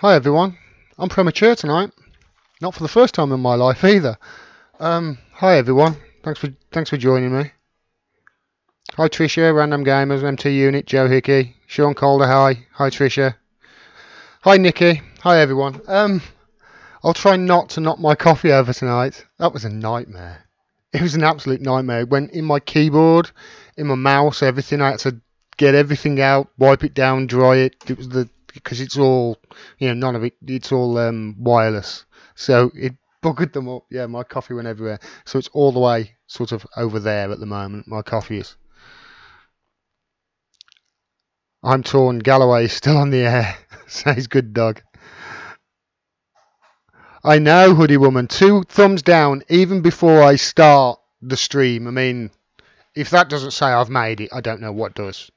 Hi everyone, I'm premature tonight. Not for the first time in my life either. Hi everyone, thanks for joining me. Hi Tricia, Random Gamers, MT Unit, Joe Hickey, Sean Calder, hi Tricia. Hi Nikki, hi everyone. I'll try not to knock my coffee over tonight. That was a nightmare. It was an absolute nightmare. It went in my keyboard, in my mouse, everything. I had to get everything out, wipe it down, dry it. It was because it's all, none of it, it's all wireless. So it buggered them up. Yeah, my coffee went everywhere. So it's all the way sort of over there at the moment, my coffee is. I'm torn. Galloway is still on the air. Says good dog. I know, Hoodie Woman. 2 thumbs down even before I start the stream. I mean, if that doesn't say I've made it, I don't know what does.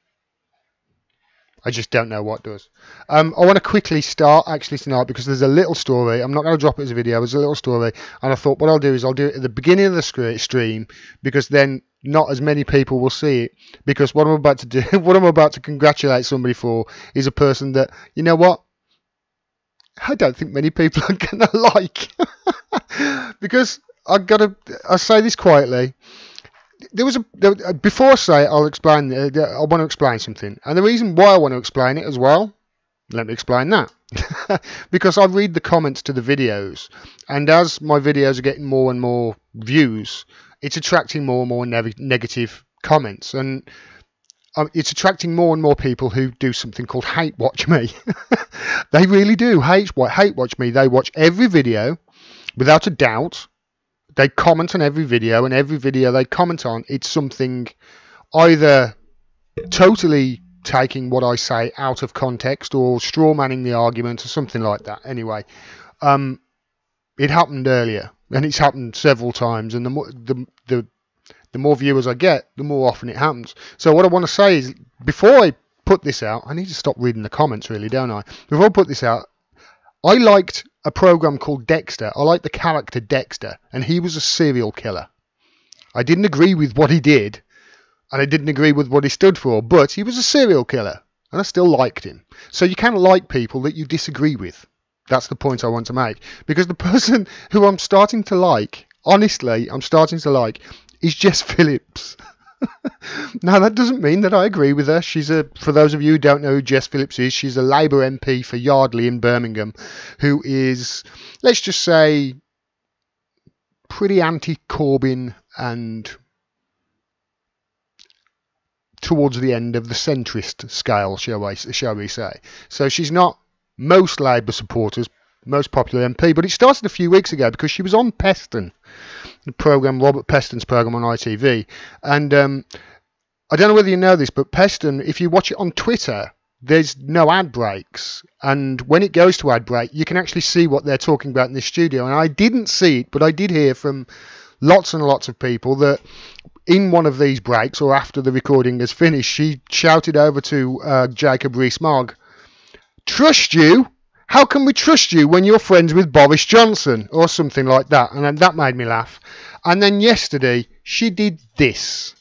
I just don't know what does. I want to quickly start actually tonight because there's a little story. I'm not going to drop it as a video. There's a little story. And I thought what I'll do is I'll do it at the beginning of the stream because then not as many people will see it. Because what I'm about to do, what I'm about to congratulate somebody for is a person that, you know what? I don't think many people are going to like. Because I'll say this quietly. Before I say it, I want to explain something. And the reason why I want to explain it as well, let me explain that. Because I read the comments to the videos, and as my videos are getting more and more views, it's attracting more and more negative comments. And it's attracting more and more people who do something called hate watch me. They really do hate watch me. They watch every video without a doubt. They comment on every video, and every video they comment on, it's something either totally taking what I say out of context or straw-manning the argument or something like that. Anyway, it happened earlier, and it's happened several times, and the more viewers I get, the more often it happens. So what I want to say is, before I put this out, I need to stop reading the comments really, don't I? Before I put this out, I liked a program called Dexter. I liked the character Dexter, and he was a serial killer. I didn't agree with what he did, and I didn't agree with what he stood for, but he was a serial killer, and I still liked him. So you can't like people that you disagree with. That's the point I want to make. Because the person who I'm starting to like, honestly, I'm starting to like, is Jess Phillips. Now, that doesn't mean that I agree with her. For those of you who don't know who Jess Phillips is, she's a Labour MP for Yardley in Birmingham, who is, let's just say, pretty anti-Corbyn and towards the end of the centrist scale, shall we say. So she's not most Labour supporters' most popular MP, but it started a few weeks ago because she was on Peston, the programme, Robert Peston's programme on ITV. And I don't know whether you know this, but Peston, if you watch it on Twitter, there's no ad breaks. And when it goes to ad break, you can actually see what they're talking about in the studio. And I didn't see it, but I did hear from lots and lots of people that in one of these breaks, or after the recording is finished, she shouted over to Jacob Rees-Mogg, "Trust you? How can we trust you when you're friends with Boris Johnson?" or something like that. And that made me laugh. And then yesterday, she did this.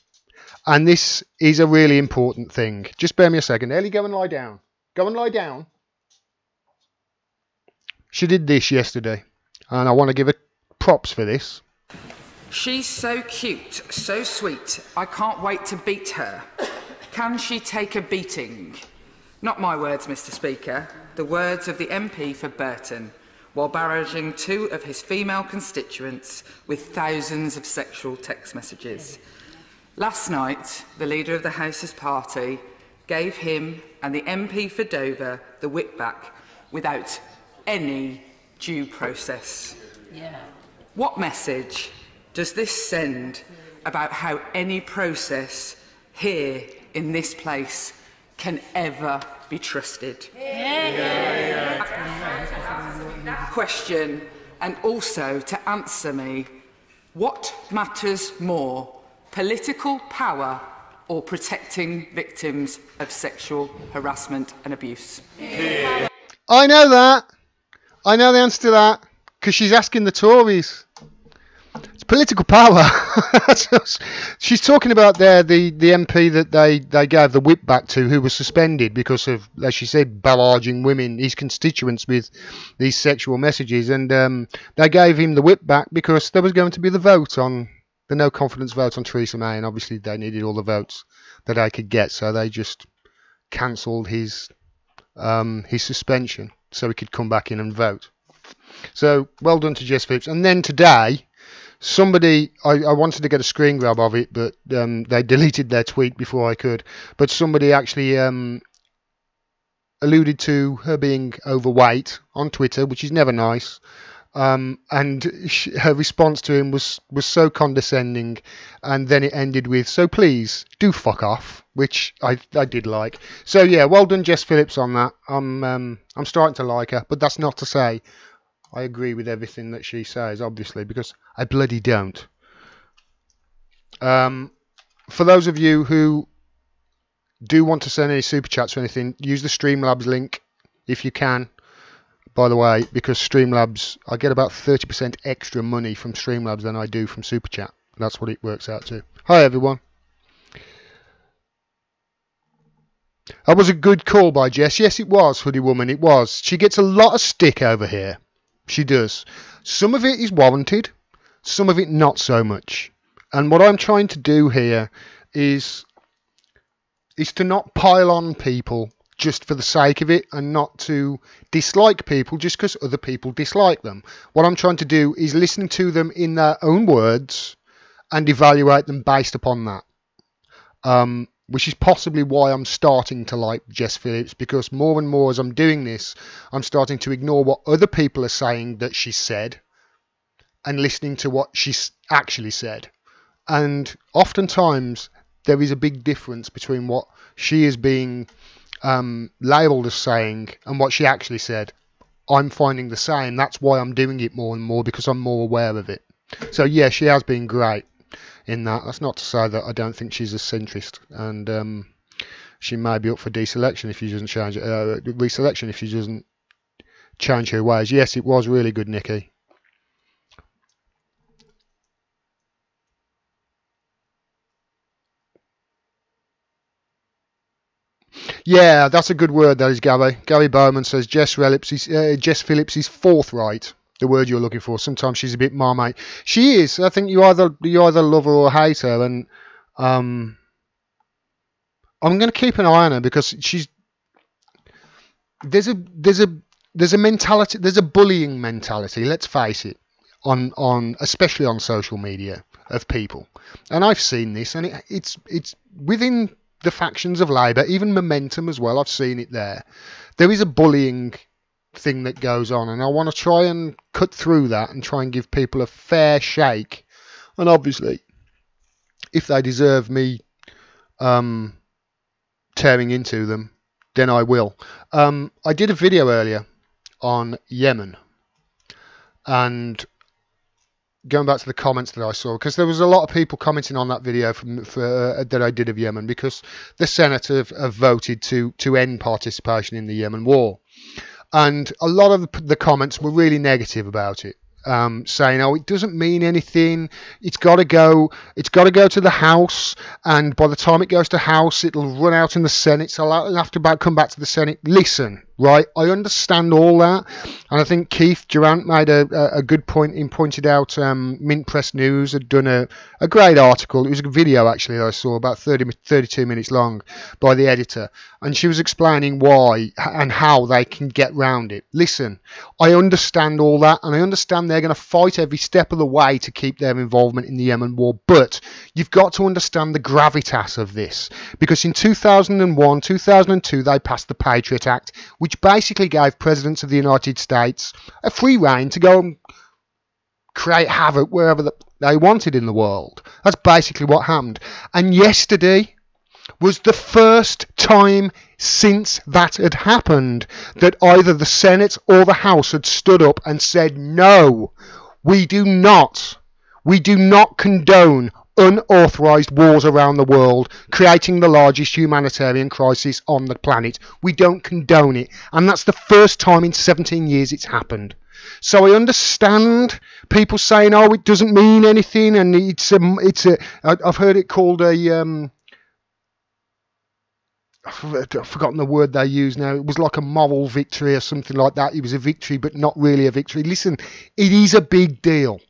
And this is a really important thing. Just bear me a second. Ellie, go and lie down. Go and lie down. She did this yesterday. And I want to give her props for this. She's so cute, so sweet. I can't wait to beat her. Can she take a beating? Not my words, Mr. Speaker. The words of the MP for Burton, while barraging 2 of his female constituents with thousands of sexual text messages. Last night, the leader of the House's party gave him and the MP for Dover the whip back without any due process. Yeah. What message does this send about how any process here in this place can ever be trusted? Question, and also to answer me, what matters more, political power or protecting victims of sexual harassment and abuse? I know that. I know the answer to that because she's asking the Tories. It's Political power. She's talking about there the MP that they gave the whip back to, who was suspended because of, as she said, barraging women, his constituents, with these sexual messages, and they gave him the whip back because there was going to be the no confidence vote on Theresa May, and obviously they needed all the votes that they could get, so they just cancelled his suspension so he could come back in and vote. So well done to Jess Phillips. And then today, somebody, I wanted to get a screen grab of it, but they deleted their tweet before I could. But somebody actually alluded to her being overweight on Twitter, which is never nice. And her response to him was so condescending, and then it ended with, "So please do fuck off," which I did like. So yeah, well done Jess Phillips on that. I'm starting to like her, but that's not to say I agree with everything that she says, obviously, because I bloody don't. For those of you who do want to send any super chats or anything, use the Streamlabs link if you can. By the way, because Streamlabs, I get about 30% extra money from Streamlabs than I do from Super Chat. That's what it works out to. Hi everyone. That was a good call by Jess. Yes, it was, Hoodie Woman. It was. She gets a lot of stick over here. She does. Some of it is warranted, some of it not so much. And what I'm trying to do here is to not pile on people just for the sake of it, and not to dislike people just because other people dislike them. What I'm trying to do is listen to them in their own words and evaluate them based upon that. Which is possibly why I'm starting to like Jess Phillips, because more and more as I'm doing this, I'm starting to ignore what other people are saying that she said and listening to what she's actually said. And oftentimes there is a big difference between what she is being labelled as saying and what she actually said. I'm finding the same. That's why I'm doing it more and more, because I'm more aware of it. So yeah, she has been great in that. That's not to say that I don't think she's a centrist, and she may be up for deselection if she doesn't change reselection if she doesn't change her ways. Yes, it was really good, Nikki. Yeah, that's a good word, that is, Gary. Gary Bowman says Jess Phillips is forthright, the word you're looking for. Sometimes she's a bit marmite. She is. I think you either love her or hate her, and I'm going to keep an eye on her, because there's a mentality, there's a bullying mentality, let's face it, on especially on social media, of people, and I've seen this, and it's within the factions of Labour, even Momentum as well. I've seen it there. There is a bullying thing that goes on, and I want to try and cut through that and try and give people a fair shake. And obviously, if they deserve me tearing into them, then I will. I did a video earlier on Yemen, and going back to the comments that I saw, because there was a lot of people commenting on that video that I did of Yemen, because the Senate have voted to end participation in the Yemen war, and a lot of the comments were really negative about it, saying, "Oh, it doesn't mean anything. It's got to go to the House, and by the time it goes to House, it'll run out in the Senate. So I'll have to come back to the Senate." Listen, right? I understand all that, and I think Keith Durant made a good point. He pointed out Mint Press News had done a great article. It was a video actually that I saw, about 32 minutes long, by the editor, and she was explaining why and how they can get round it. Listen, I understand all that, and I understand they're going to fight every step of the way to keep their involvement in the Yemen war, but you've got to understand the gravitas of this, because in 2001, 2002, they passed the Patriot Act, which basically gave presidents of the United States a free rein to go and create havoc wherever they wanted in the world. That's basically what happened. And yesterday was the first time since that had happened that either the Senate or the House had stood up and said, no, we do not condone unauthorized wars around the world, creating the largest humanitarian crisis on the planet. We don't condone it. And that's the first time in 17 years it's happened. So I understand people saying, "Oh, it doesn't mean anything," and I've heard it called a I've forgotten the word they use now. It was like a moral victory or something like that. It was a victory, but not really a victory. Listen, it is a big deal.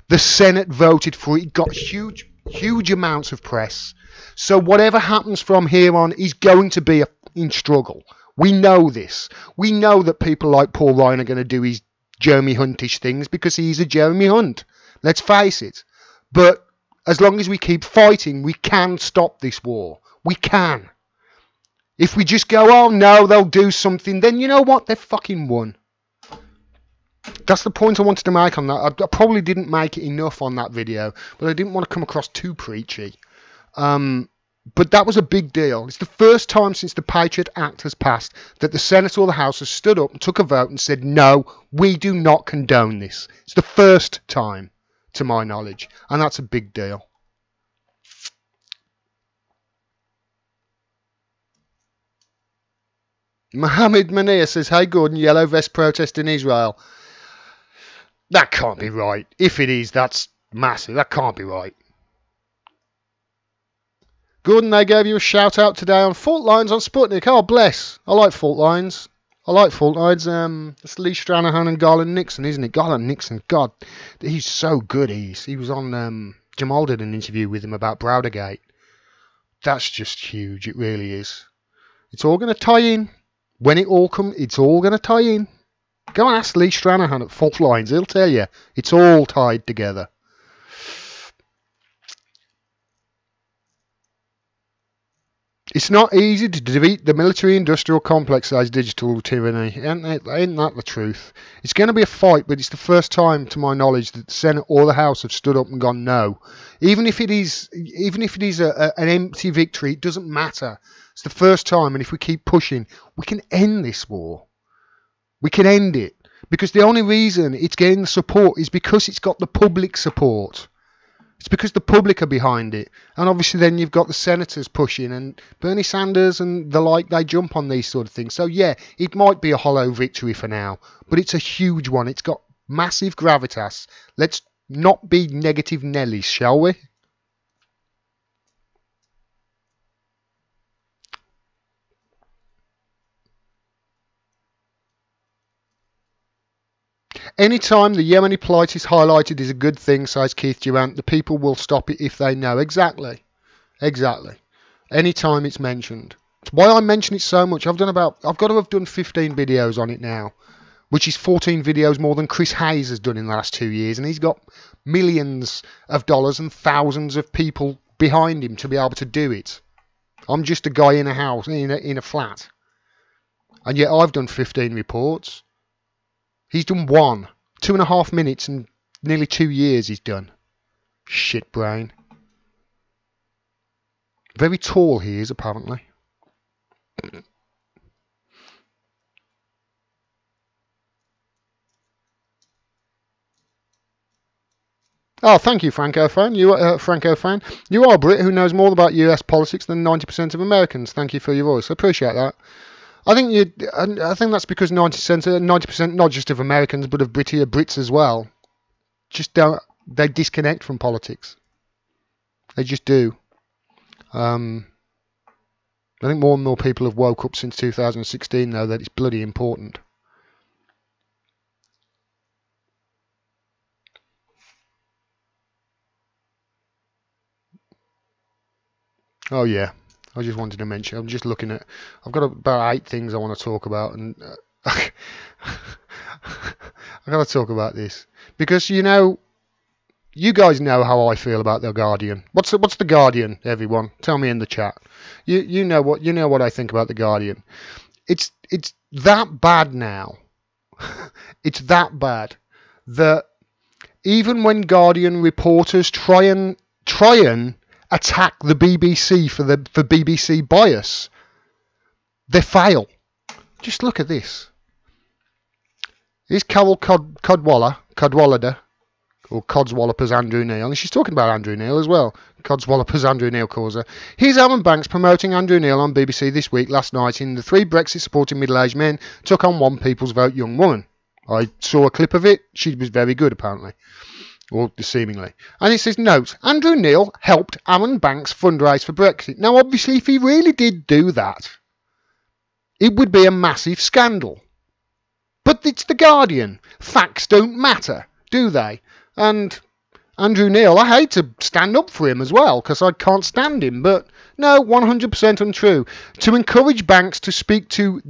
The Senate voted for it. It got huge amounts of press. So whatever happens from here on is going to be in struggle. We know this. We know that people like Paul Ryan are going to do his Jeremy Huntish things because he's a Jeremy Hunt. Let's face it. But as long as we keep fighting, we can stop this war. We can. If we just go, oh no, they'll do something, then you know what? They've fucking won. That's the point I wanted to make on that. I probably didn't make it enough on that video, but I didn't want to come across too preachy. But that was a big deal. It's the first time since the Patriot Act has passed that the Senate or the House has stood up and took a vote and said, no, we do not condone this. It's the first time, to my knowledge, and that's a big deal. Mohammed Manir says, hey Gordon, yellow vest protest in Israel. That can't be right. If it is, that's massive. That can't be right. Gordon, they gave you a shout out today on fault lines on Sputnik. Oh, bless. I like fault lines. It's Lee Stranahan and Garland Nixon, isn't it? Garland Nixon, God, he's so good. He was on, Jamal did an interview with him about Browdergate. That's just huge. It really is. It's all going to tie in. When it all comes, it's all going to tie in. Go and ask Lee Stranahan at Fault Lines. He'll tell you. It's all tied together. It's not easy to defeat the military-industrial complex as digital tyranny. Ain't that the truth? It's going to be a fight, but it's the first time, to my knowledge, that the Senate or the House have stood up and gone no. Even if it is an empty victory, it doesn't matter. It's the first time, and if we keep pushing, we can end this war. We can end it. Because the only reason it's getting the support is because it's got the public support. It's because the public are behind it. And obviously then you've got the senators pushing, and Bernie Sanders and the like, they jump on these sort of things. So yeah, it might be a hollow victory for now, but it's a huge one. It's got massive gravitas. Let's not be negative Nellies, shall we? Anytime the Yemeni plight is highlighted is a good thing, says Keith Durant. The people will stop it if they know. Exactly. Anytime it's mentioned. It's why I mention it so much. I've got to have done 15 videos on it now, which is 14 videos more than Chris Hayes has done in the last 2 years, and he's got millions of dollars and thousands of people behind him to be able to do it. I'm just a guy in a house, in a flat. And yet I've done 15 reports. He's done 2.5 minutes, and nearly 2 years he's done. Shit brain. Very tall he is, apparently. Oh, thank you, Franco fan. You are a Brit who knows more about US politics than 90% of Americans. Thank you for your voice. I appreciate that. I think that's because 90%, not just of Americans, but of Brits as well, they disconnect from politics. They just do. I think more and more people have woke up since 2016, though, that it's bloody important. Oh yeah. I just wanted to mention, I'm just looking at, I've got about 8 things I want to talk about, and I've got to talk about this. Because, you guys know how I feel about The Guardian. What's The Guardian, everyone? Tell me in the chat. You know what I think about The Guardian. It's that bad now. It's that bad that even when Guardian reporters try and attack the BBC for BBC bias, they fail. Just look at this. Here's Carol Codwallada, or Codswallopers Andrew Neil, and she's talking about Andrew Neil as well. Codswallopers Andrew Neil calls her. Here's Alan Banks promoting Andrew Neil on BBC This Week last night in the 3 Brexit supporting middle-aged men took on one People's Vote young woman. I saw a clip of it. She was very good, apparently. Or seemingly. And it says, note, Andrew Neil helped Aaron Banks fundraise for Brexit. Now, obviously, if he really did do that, it would be a massive scandal. But it's The Guardian. Facts don't matter, do they? And Andrew Neil, I hate to stand up for him as well, because I can't stand him, but no, 100% untrue. To encourage Banks to speak to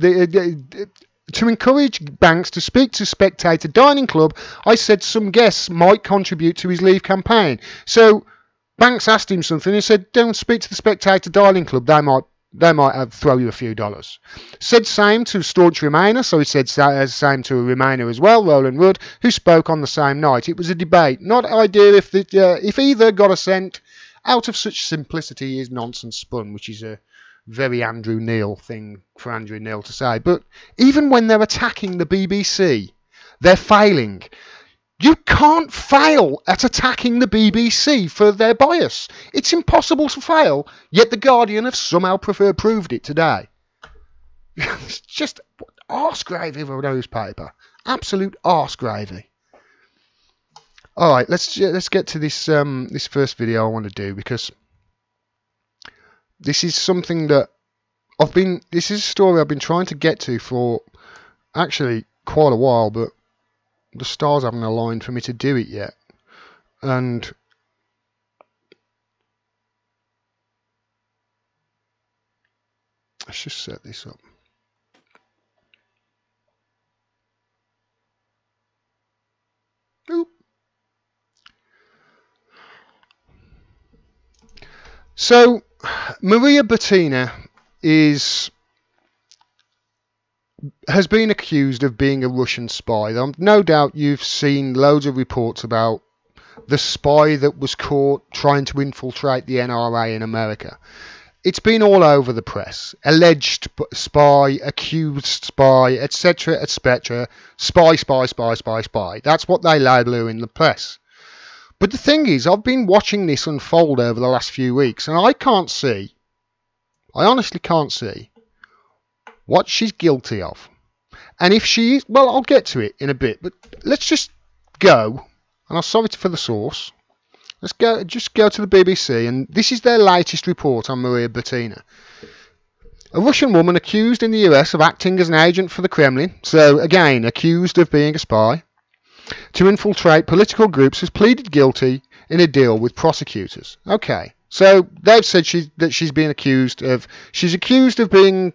Spectator Dining Club, I said some guests might contribute to his Leave campaign. So Banks asked him something. He said, "Don't speak to the Spectator Dining Club. They might throw you a few dollars." Said same to staunch Remainer, so he said same to a Remainer as well, Roland Rudd, who spoke on the same night. It was a debate. Not ideal if either got a cent. Out of such simplicity is nonsense spun, which is a very Andrew Neil thing for Andrew Neil to say. But even when they're attacking the BBC, they're failing. You can't fail at attacking the BBC for their bias. It's impossible to fail, yet The Guardian have somehow proved it today. It's just arse gravy of a newspaper. Absolute arse gravy. Alright, let's get to this this first video I want to do, because this is something that this is a story I've been trying to get to for actually quite a while, but the stars haven't aligned for me to do it yet. And let's just set this up. Oop. So Maria Butina has been accused of being a Russian spy. No doubt you've seen loads of reports about the spy that was caught trying to infiltrate the NRA in America. It's been all over the press. Alleged spy, accused spy, etc., etc. Spy, spy, spy, spy, spy. That's what they label her in the press. But the thing is, I've been watching this unfold over the last few weeks, and I honestly can't see what she's guilty of. And if she is, well, I'll get to it in a bit, but let's just go, and I'm sorry for the source, just go to the BBC, and this is their latest report on Maria Butina. A Russian woman accused in the US of acting as an agent for the Kremlin, so again, accused of being a spy, to infiltrate political groups, has pleaded guilty in a deal with prosecutors. Okay, so they've said she's being accused of being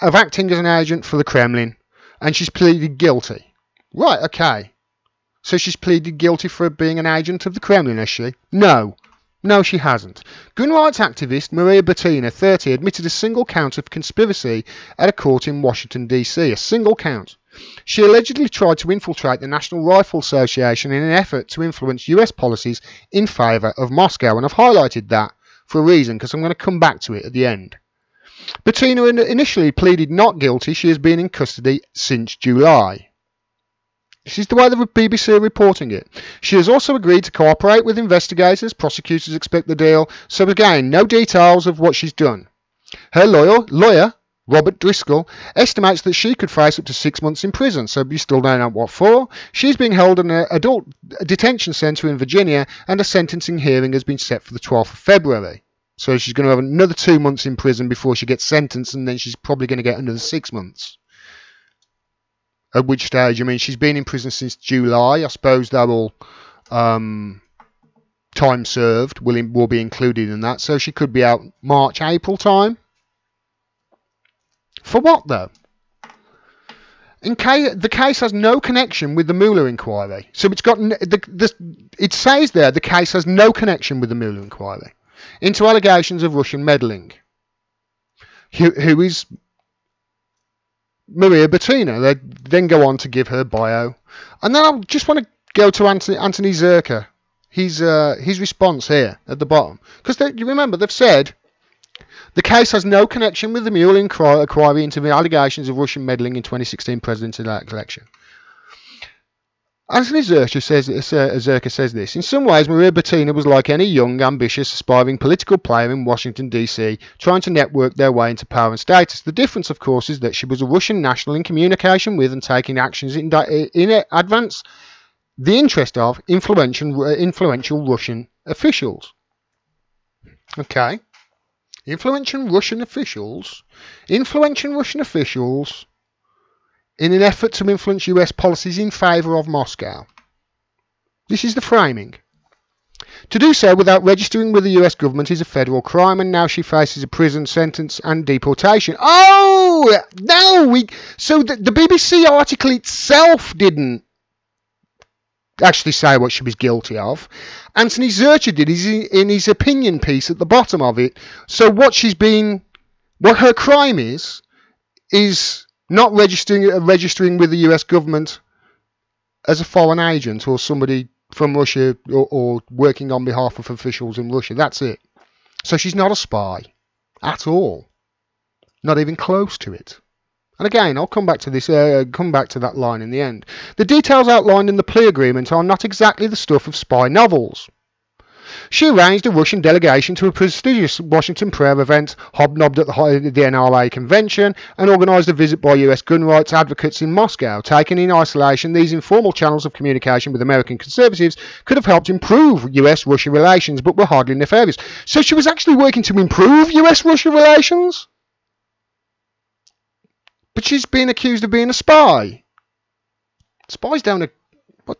of acting as an agent for the Kremlin, and she's pleaded guilty. Right, okay. So she's pleaded guilty for being an agent of the Kremlin, has she? No, she hasn't. Gun rights activist Maria Butina, 30, admitted a single count of conspiracy at a court in Washington, D.C. A single count. She allegedly tried to infiltrate the National Rifle Association in an effort to influence US policies in favour of Moscow, and I've highlighted that for a reason, because I'm going to come back to it at the end. Butina initially pleaded not guilty. She has been in custody since July. This is the way the BBC are reporting it. She has also agreed to cooperate with investigators. Prosecutors expect the deal. So again, no details of what she's done. Her lawyer, Robert Driscoll, estimates that she could face up to 6 months in prison, so we still don't know what for. She's being held in an adult detention centre in Virginia, and a sentencing hearing has been set for the 12th of February. So she's going to have another 2 months in prison before she gets sentenced, and then she's probably going to get another 6 months. At which stage, I mean, she's been in prison since July. I suppose that will time served will be included in that. So she could be out March, April time. For what, though? The case has no connection with the Mueller inquiry. So it's got it says there the case has no connection with the Mueller inquiry into allegations of Russian meddling. Who is Maria Butina? They then go on to give her bio, and then I just want to go to Anthony Zerka. His response here at the bottom, because you remember they've said the case has no connection with the Mueller inquiry into the allegations of Russian meddling in 2016 presidential election. Anthony Zerka says this. In some ways, Maria Butina was like any young, ambitious, aspiring political player in Washington, D.C., trying to network their way into power and status. The difference, of course, is that she was a Russian national in communication with and taking actions in advance the interest of influential Russian officials. Okay. Influential Russian officials in an effort to influence US policies in favour of Moscow. This is the framing. To do so without registering with the US government is a federal crime, and now she faces a prison sentence and deportation. Oh! No! So the BBC article itself didn't actually say what she was guilty of. Anthony Zerka did in his opinion piece at the bottom of it. So what her crime is not registering with the US government as a foreign agent or somebody from Russia or working on behalf of officials in Russia. That's it. So she's not a spy at all. Not even close to it. And again, I'll come back to this. Come back to that line in the end. The details outlined in the plea agreement are not exactly the stuff of spy novels. She arranged a Russian delegation to a prestigious Washington prayer event, hobnobbed at the NRA convention, and organised a visit by US gun rights advocates in Moscow. Taken in isolation, these informal channels of communication with American conservatives could have helped improve US-Russia relations, but were hardly nefarious. So she was actually working to improve US-Russia relations? But she's been accused of being a spy. Spies don't... What?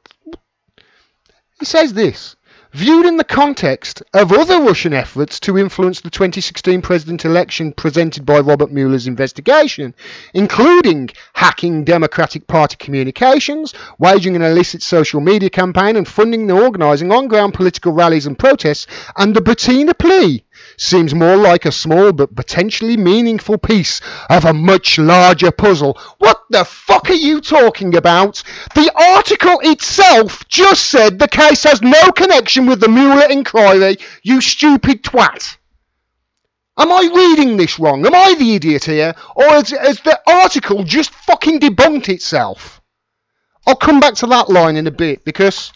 He says this. Viewed in the context of other Russian efforts to influence the 2016 president election presented by Robert Mueller's investigation, including hacking Democratic Party communications, waging an illicit social media campaign, and funding and organising on-ground political rallies and protests, and the Butina plea seems more like a small but potentially meaningful piece of a much larger puzzle. What the fuck are you talking about? The article itself just said the case has no connection with the Mueller inquiry, you stupid twat. Am I reading this wrong? Am I the idiot here? Or has the article just fucking debunked itself? I'll come back to that line in a bit, because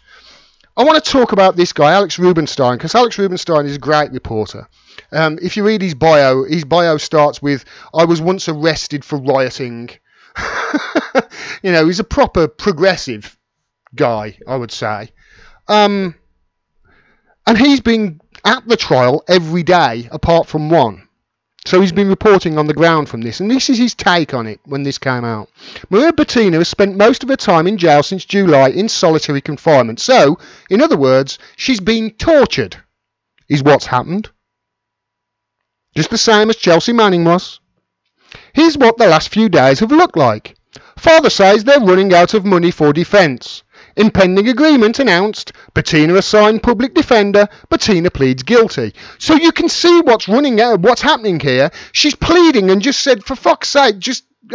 I want to talk about this guy, Alex Rubinstein, because Alex Rubinstein is a great reporter. If you read his bio starts with, I was once arrested for rioting. You know, he's a proper progressive guy, I would say. And he's been at the trial every day, apart from one. So he's been reporting on the ground from this, and this is his take on it when this came out. Maria Butina has spent most of her time in jail since July in solitary confinement. So, in other words, she's been tortured, is what's happened. Just the same as Chelsea Manning was. Here's what the last few days have looked like. Father says they're running out of money for defence. Impending agreement announced. Butina assigned public defender. Butina pleads guilty. So you can see what's happening here. She's pleading and just said, for fuck's sake,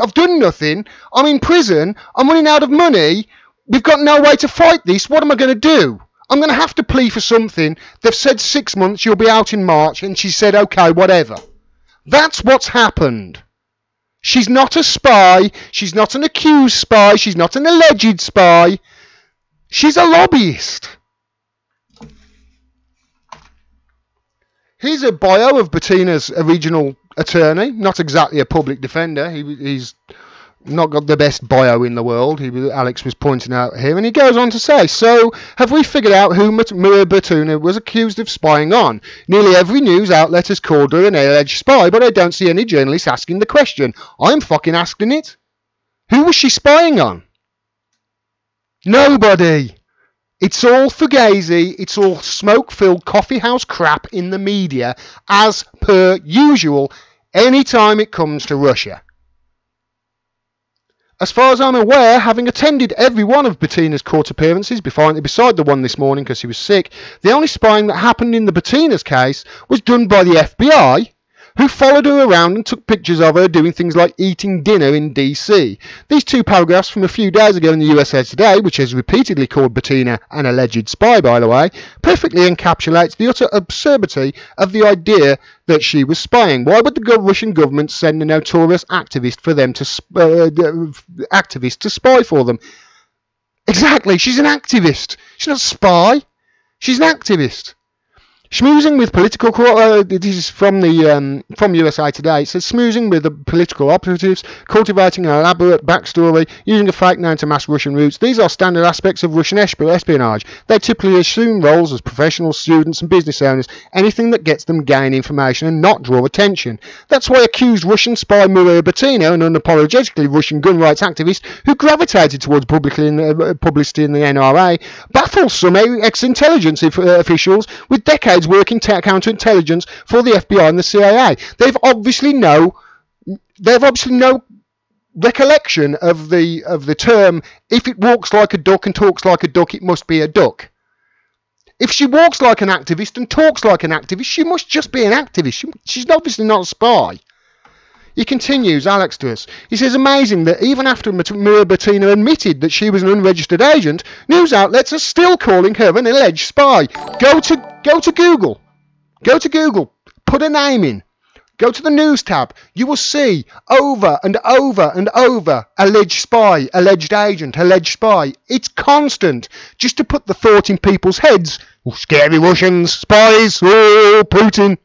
I've done nothing. I'm in prison. I'm running out of money. We've got no way to fight this. What am I going to do? I'm going to have to plea for something. They've said 6 months. You'll be out in March. And she said, okay, whatever. That's what's happened. She's not a spy. She's not an accused spy. She's not an alleged spy. She's a lobbyist. Here's a bio of Butina's original attorney. Not exactly a public defender. He's not got the best bio in the world. Alex was pointing out here. And he goes on to say, so have we figured out who Maria Butina was accused of spying on? Nearly every news outlet has called her an alleged spy, but I don't see any journalists asking the question. I'm fucking asking it. Who was she spying on? Nobody. It's all fugazi. It's all smoke-filled coffeehouse crap in the media, as per usual, any time it comes to Russia. As far as I'm aware, having attended every one of Butina's court appearances, beside the one this morning because he was sick, the only spying that happened in the Butina's case was done by the FBI, who followed her around and took pictures of her doing things like eating dinner in DC. These two paragraphs from a few days ago in the USA Today, which has repeatedly called Butina an alleged spy, by the way, perfectly encapsulates the utter absurdity of the idea that she was spying. Why would the Russian government send a notorious activist to spy for them? Exactly. She's an activist. She's not a spy. She's an activist. Schmoozing with political, this is from the from USA Today. It says schmoozing with the political operatives, cultivating an elaborate backstory, using a fake name to mask Russian roots. These are standard aspects of Russian espionage. They typically assume roles as professionals, students, and business owners, anything that gets them gain information and not draw attention. That's why accused Russian spy Maria Butina, an unapologetically Russian gun rights activist who gravitated towards publicity in the NRA, baffles some ex-intelligence officials with decades working counterintelligence for the FBI and the CIA. They've obviously no recollection of the term, if it walks like a duck and talks like a duck, it must be a duck. If she walks like an activist and talks like an activist, she must just be an activist. She's obviously not a spy. He continues, Alex to us. He says, amazing that even after Maria Butina admitted that she was an unregistered agent, news outlets are still calling her an alleged spy. Go to Google. Go to Google. Put a name in. Go to the news tab. You will see over and over and over, alleged spy, alleged agent, alleged spy. It's constant. Just to put the thought in people's heads. Oh, scary Russians, spies, oh, Putin.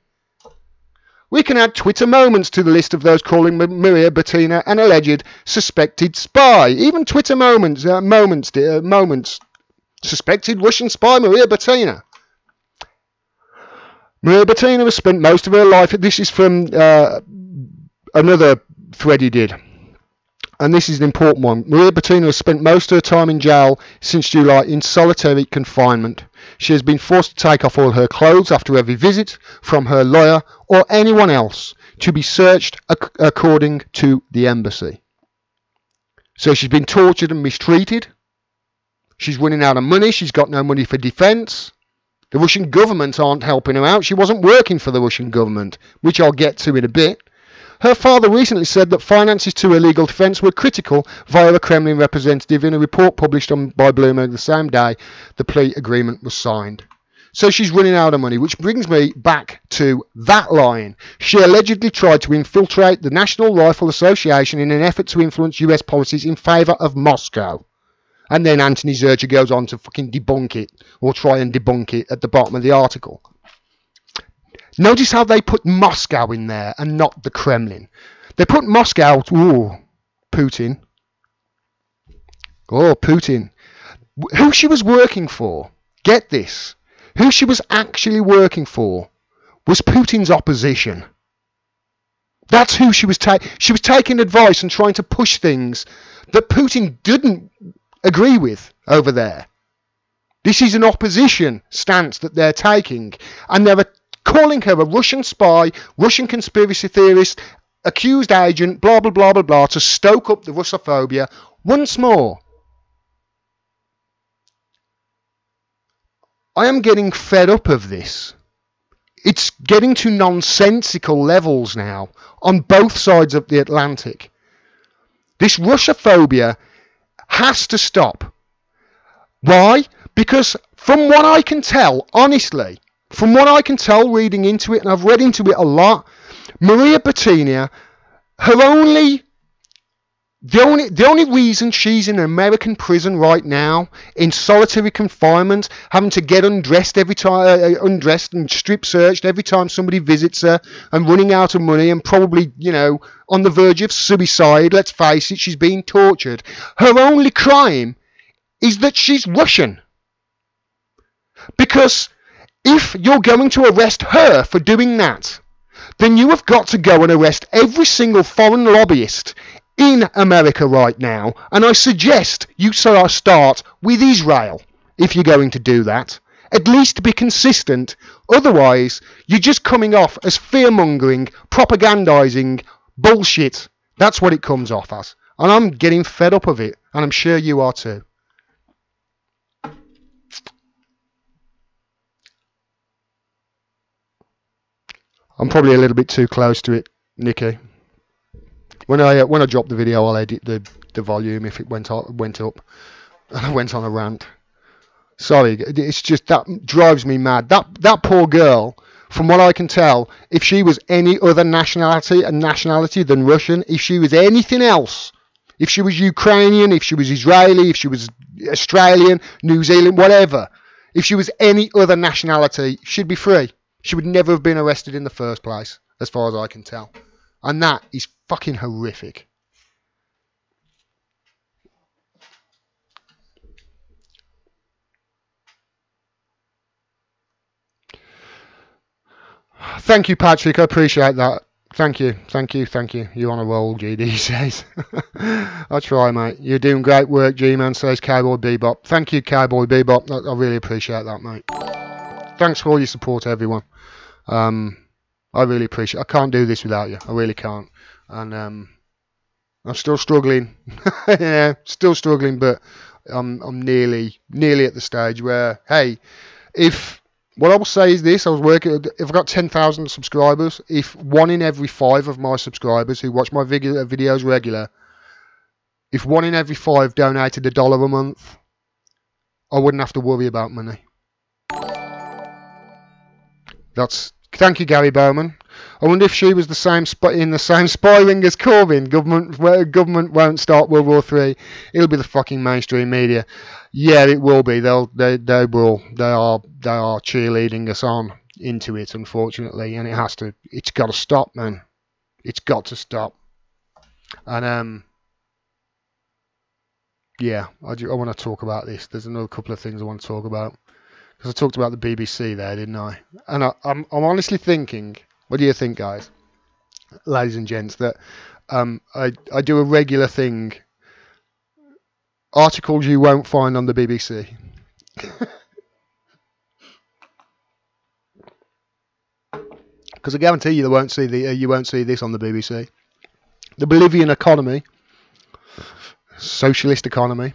We can add Twitter moments to the list of those calling Maria Butina an alleged suspected spy. Even Twitter moments, suspected Russian spy Maria Butina. Maria Butina has spent most of her life, this is from another thread he did, and this is an important one. Maria Butina has spent most of her time in jail since July in solitary confinement. She has been forced to take off all her clothes after every visit from her lawyer or anyone else to be searched according to the embassy. So she's been tortured and mistreated. She's running out of money. She's got no money for defence. The Russian government aren't helping her out. She wasn't working for the Russian government, which I'll get to in a bit. Her father recently said that finances to her legal defence were critical via a Kremlin representative in a report published by Bloomberg the same day the plea agreement was signed. So she's running out of money, which brings me back to that line. She allegedly tried to infiltrate the National Rifle Association in an effort to influence US policies in favour of Moscow. And then Anthony Zurcher goes on to fucking debunk it, or try and debunk it at the bottom of the article. Notice how they put Moscow in there and not the Kremlin. They put Moscow, Putin. Oh, Putin. Who she was working for, get this, who she was actually working for was Putin's opposition. That's who she was taking advice and trying to push things that Putin didn't agree with over there. This is an opposition stance that they're taking, and they're calling her a Russian spy, Russian conspiracy theorist, accused agent, blah, blah, blah, blah, blah, to stoke up the Russophobia once more. I am getting fed up of this. It's getting to nonsensical levels now on both sides of the Atlantic. This Russophobia has to stop. Why? Because from what I can tell, honestly, from what I can tell reading into it, and I've read into it a lot, Maria Butina, the only reason she's in an American prison right now, in solitary confinement, having to get undressed every time, undressed and strip searched every time somebody visits her, and running out of money, and probably, on the verge of suicide. Let's face it, she's being tortured. Her only crime is that she's Russian. Because if you're going to arrest her for doing that, then you have got to go and arrest every single foreign lobbyist in America right now. And I suggest you start with Israel if you're going to do that. At least be consistent. Otherwise, you're just coming off as fear-mongering, propagandizing bullshit. That's what it comes off as. And I'm getting fed up of it. And I'm sure you are too. I'm probably a little bit too close to it, Nikki. When I drop the video, I'll edit the volume if it went up. And I went on a rant. Sorry, it's just that drives me mad. That poor girl, from what I can tell, if she was any other nationality than Russian, if she was anything else, If she was Ukrainian, if she was Israeli, if she was Australian, New Zealand, whatever, if she was any other nationality, she'd be free. She would never have been arrested in the first place, as far as I can tell. And that is fucking horrific. Thank you, Patrick. I appreciate that. Thank you. You're on a roll, GD says. I try, mate. You're doing great work, G-Man says Cowboy Bebop. Thank you, Cowboy Bebop. I really appreciate that, mate. Thanks for all your support, everyone. I really appreciate it. I can't do this without you. I really can't. And I'm still struggling. Yeah, still struggling, but I'm nearly at the stage where, hey, what I will say is this: if I've got 10,000 subscribers, if 1 in every 5 of my subscribers who watch my videos regular, if 1 in every 5 donated $1 a month, I wouldn't have to worry about money. Thank you, Gary Bowman. I wonder if she was in the same spy ring as Corbyn. Government won't start World War III. It'll be the fucking mainstream media. Yeah, it will be. They will. They are cheerleading us on into it, unfortunately, and it's got to stop, man. It's got to stop. And yeah, I want to talk about this. There's another couple of things I want to talk about. Because I talked about the BBC there, didn't I? And I'm honestly thinking, what do you think, guys, ladies and gents, that I do a regular thing, articles you won't find on the BBC. Because I guarantee you, you won't see this on the BBC. The Bolivian economy, socialist economy,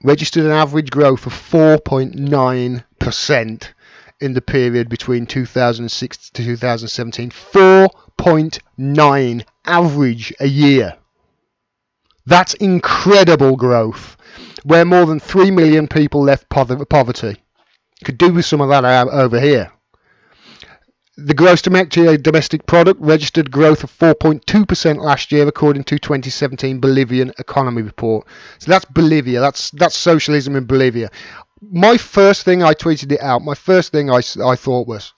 registered an average growth of 4.9% in the period between 2006 to 2017. 4.9 average a year. That's incredible growth. Where more than 3 million people left poverty. Could do with some of that over here. The gross domestic product registered growth of 4.2% last year, according to 2017 Bolivian economy report. So that's Bolivia. That's socialism in Bolivia. My first thing, I tweeted it out. My first thing I thought was,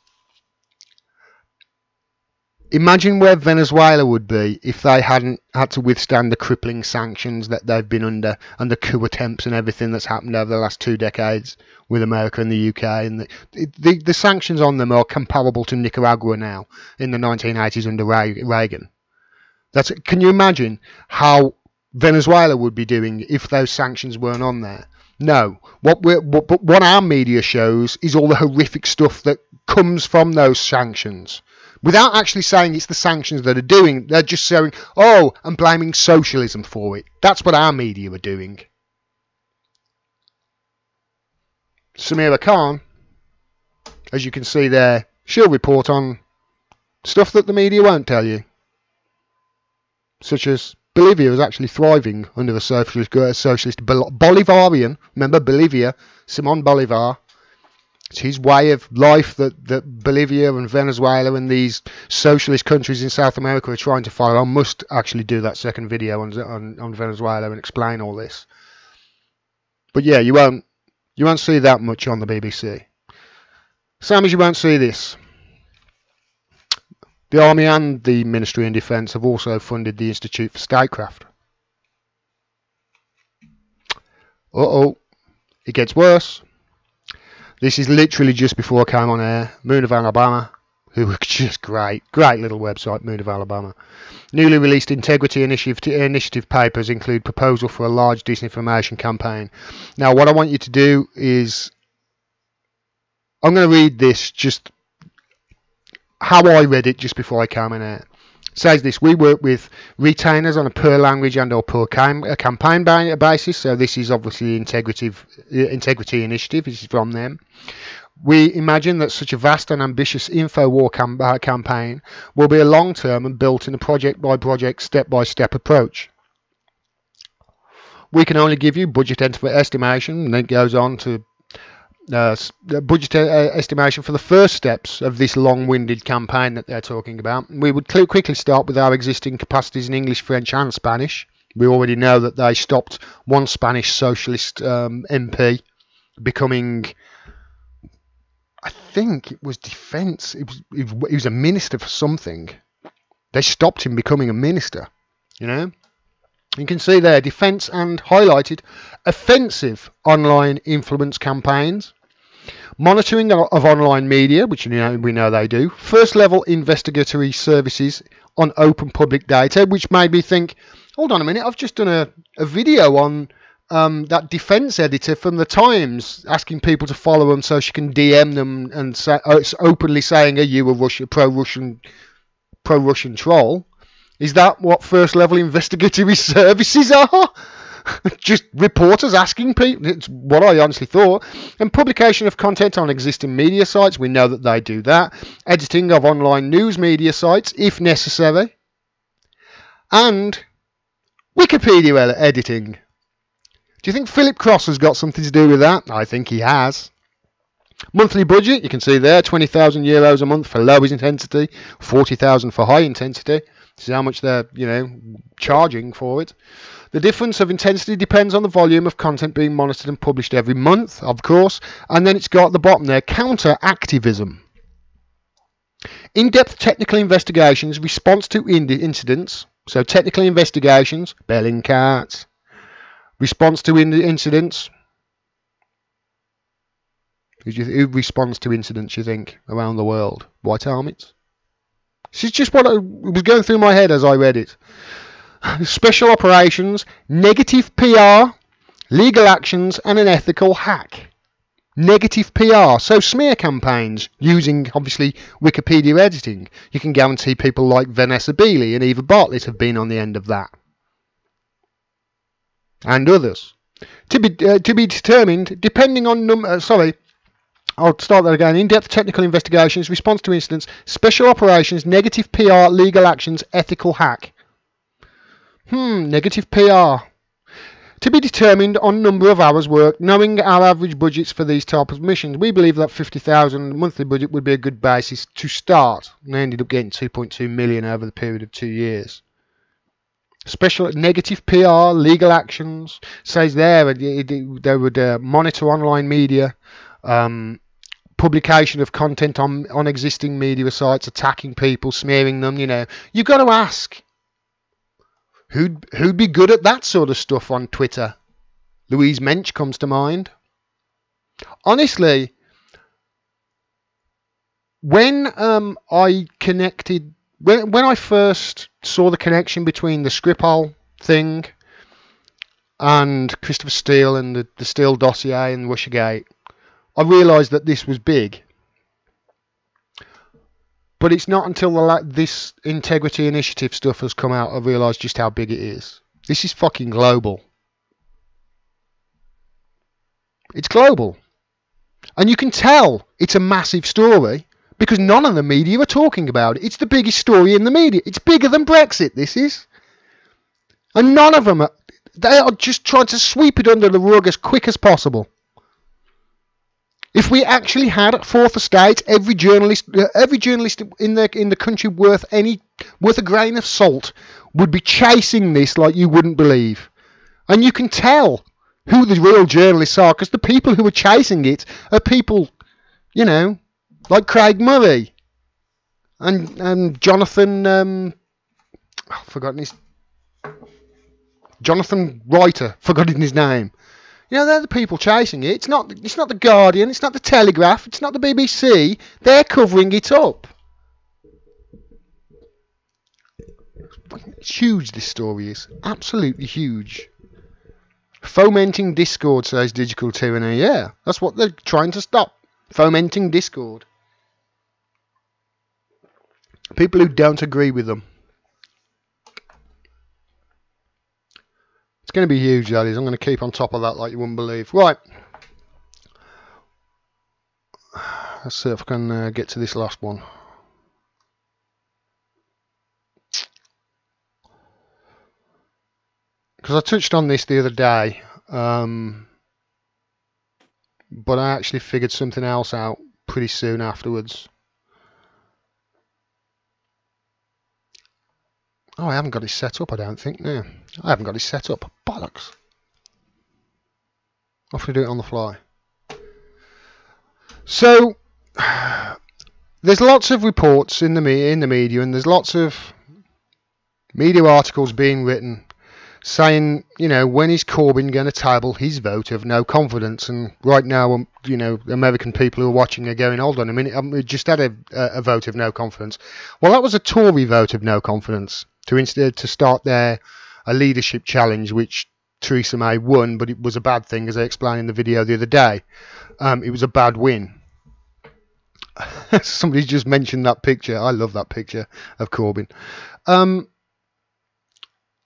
imagine where Venezuela would be if they hadn't had to withstand the crippling sanctions that they've been under, and the coup attempts and everything that's happened over the last 2 decades with America and the UK. And the sanctions on them are comparable to Nicaragua now in the 1980s under Reagan. Can you imagine how Venezuela would be doing if those sanctions weren't on there? No. What our media shows is all the horrific stuff that comes from those sanctions. Without actually saying it's the sanctions that are doing, they're just saying, oh, and blaming socialism for it. That's what our media are doing. Samira Khan, as you can see there, she'll report on stuff that the media won't tell you. Such as Bolivia is actually thriving under the socialist Bolivarian, remember Bolivia, Simon Bolivar. It's his way of life that Bolivia and Venezuela and these socialist countries in South America are trying to follow. I must actually do that second video on Venezuela and explain all this. But yeah, you won't see that much on the BBC. Same as you won't see this. The Army and the Ministry of Defence have also funded the Institute for Statecraft. Uh-oh. It gets worse. This is literally just before I came on air. Moon of Alabama, who were just great little website, Moon of Alabama. Newly released Integrity Initiative papers include proposal for a large disinformation campaign. Now, what I want you to do is, I'm going to read this just how I read it just before I came on air. It says this: we work with retainers on a per language and or per campaign basis. So this is obviously Integrity Initiative. This is from them. We imagine that such a vast and ambitious info war campaign will be a long-term and built in a project-by-project, step-by-step approach. We can only give you budget estimation, and then it goes on to budget estimation for the first steps of this long-winded campaign that they're talking about. We would quickly start with our existing capacities in English, French and Spanish. We already know that they stopped one Spanish socialist MP becoming, I think it was defence. He was a minister for something. They stopped him becoming a minister. You know, you can see there defence and highlighted offensive online influence campaigns, monitoring of online media, which we know they do, first level investigatory services on open public data, which made me think, hold on a minute, I've just done a video on that defence editor from the Times asking people to follow them so she can DM them and say, it's openly saying, are you a pro-Russian troll? Is that what first level investigatory services are? Just reporters asking people? It's what I honestly thought. And publication of content on existing media sites, we know that they do that. Editing of online news media sites, if necessary. And Wikipedia editing. Do you think Philip Cross has got something to do with that? I think he has. Monthly budget, you can see there, €20,000 a month for low intensity, 40,000 for high intensity. This is how much they're, charging for it. The difference of intensity depends on the volume of content being monitored and published every month, of course. And then it's got at the bottom there, counter-activism. In-depth technical investigations, response to incidents. So technical investigations, Bellingcat. Response to incidents. Who responds to incidents, you think, around the world? White Armies? This is just what was going through my head as I read it. Special operations, negative PR, legal actions, and an ethical hack. Negative PR, so smear campaigns using, obviously, Wikipedia editing. You can guarantee people like Vanessa Beeley and Eva Bartlett have been on the end of that. And others. To be determined, depending on I'll start that again. In-depth technical investigations, response to incidents, special operations, negative PR, legal actions, ethical hack. Negative PR. To be determined on number of hours worked, knowing our average budgets for these type of missions. We believe that 50,000 monthly budget would be a good basis to start. And they ended up getting 2.2 million over the period of 2 years. Special negative PR, legal actions. Says there they would monitor online media. Publication of content on existing media sites, attacking people, smearing them, You've got to ask, who'd be good at that sort of stuff on Twitter? Louise Mensch comes to mind. Honestly, when I first saw the connection between the Skripal thing and Christopher Steele and the Steele dossier and Russiagate, I realised that this was big. But it's not until this integrity initiative stuff has come out I realised just how big it is. This is fucking global. It's global. And you can tell it's a massive story because none of the media are talking about it. It's the biggest story in the media. It's bigger than Brexit, this is. And none of them they are just trying to sweep it under the rug as quick as possible. If we actually had a fourth estate, every journalist in the country worth a grain of salt would be chasing this like you wouldn't believe. And you can tell who the real journalists are because the people who are chasing it are people, like Craig Murray and Jonathan. Jonathan Reiter, forgotten his name. They're the people chasing it. It's not the Guardian, it's not the Telegraph, it's not the BBC. They're covering it up. It's huge, this story is. Absolutely huge. Fomenting discord, says Digital Tyranny. Yeah, that's what they're trying to stop. Fomenting discord. People who don't agree with them. It's going to be huge, that is. I'm going to keep on top of that like you wouldn't believe. Right. Let's see if I can get to this last one. Because I touched on this the other day. But I actually figured something else out pretty soon afterwards. Oh, I haven't got it set up, I don't think. No, I haven't got it set up. Bollocks. I'll have to do it on the fly. So, there's lots of reports in the media, and there's lots of media articles being written saying, you know, when is Corbyn going to table his vote of no confidence? And right now, you know, American people who are watching are going, hold on a minute, we just had a vote of no confidence. Well, that was a Tory vote of no confidence to start a leadership challenge, which Theresa May won, but it was a bad thing, as I explained in the video the other day. It was a bad win. Somebody's just mentioned that picture. I love that picture of Corbyn.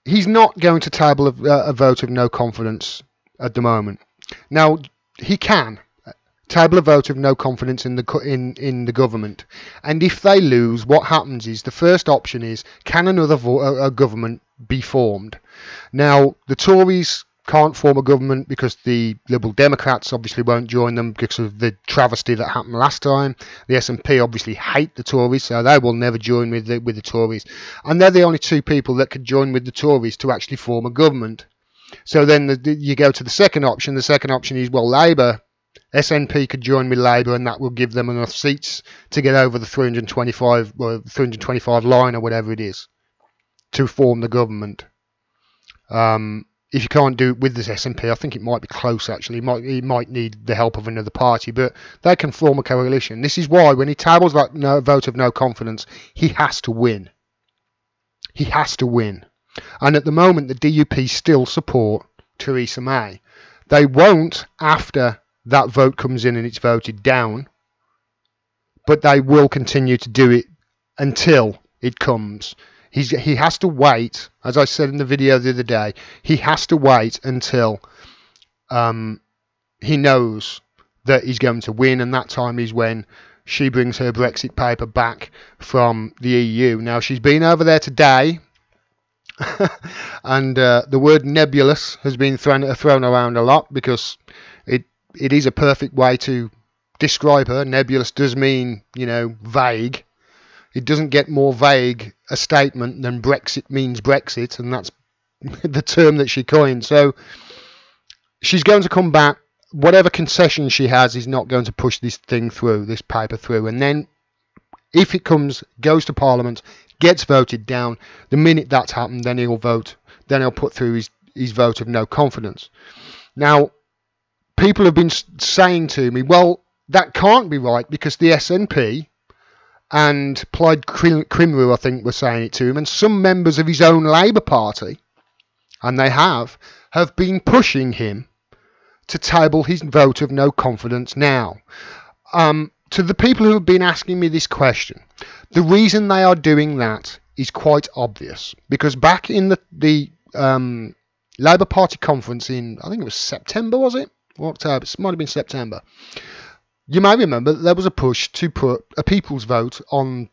He's not going to table a vote of no confidence at the moment. Now, he can table a vote of no confidence in the government, and if they lose, what happens is the first option is, can another government be formed? Now, the Tories can't form a government because the Liberal Democrats obviously won't join them because of the travesty that happened last time. The SNP obviously hate the Tories, so they will never join with the Tories. And they're the only two people that could join with the Tories to actually form a government. So then you go to the second option. The second option is, well, Labour, SNP could join with Labour, and that will give them enough seats to get over the 325 line or whatever it is to form the government. If you can't do it with this SNP, I think it might be close, actually. It might need the help of another party, but they can form a coalition. This is why, when he tables that vote of no confidence, he has to win. He has to win. And at the moment, the DUP still support Theresa May. They won't after that vote comes in and it's voted down, but they will continue to do it until it comes. He has to wait, as I said in the video the other day, he has to wait until he knows that he's going to win, and that time is when she brings her Brexit paper back from the EU. Now, she's been over there today, and the word nebulous has been thrown around a lot because it is a perfect way to describe her. Nebulous does mean, you know, vague. It doesn't get more vague a statement than Brexit means Brexit, and that's the term that she coined. So she's going to come back. Whatever concession she has is not going to push this thing through, this paper through. And then if it goes to Parliament, gets voted down, the minute that's happened, then he'll vote. Then he'll put through his vote of no confidence. Now, people have been saying to me, well, that can't be right because the SNP and Plaid Cymru, I think, were saying it to him, and some members of his own Labour Party, and they have been pushing him to table his vote of no confidence now. To the people who have been asking me this question, the reason they are doing that is quite obvious, because back in the Labour Party conference in, I think it was September, was it? Or October? It might have been September. You may remember that there was a push to put a people's vote on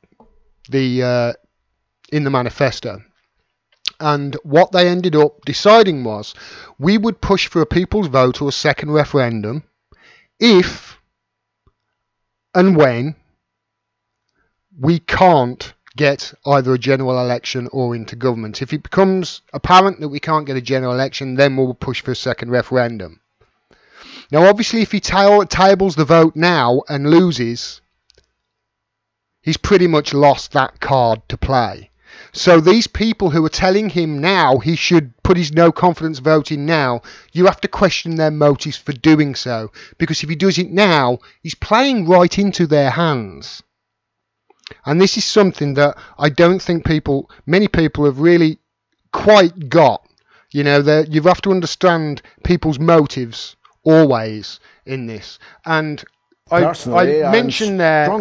in the manifesto. And what they ended up deciding was we would push for a people's vote or a second referendum if and when we can't get either a general election or into government. If it becomes apparent that we can't get a general election, then we'll push for a second referendum. Now, obviously, if he tables the vote now and loses, he's pretty much lost that card to play. So these people who are telling him now he should put his no confidence vote in now, you have to question their motives for doing so. Because if he does it now, he's playing right into their hands. And this is something that I don't think many people have really quite got. You know, you have to understand people's motives always in this. And I mentioned there,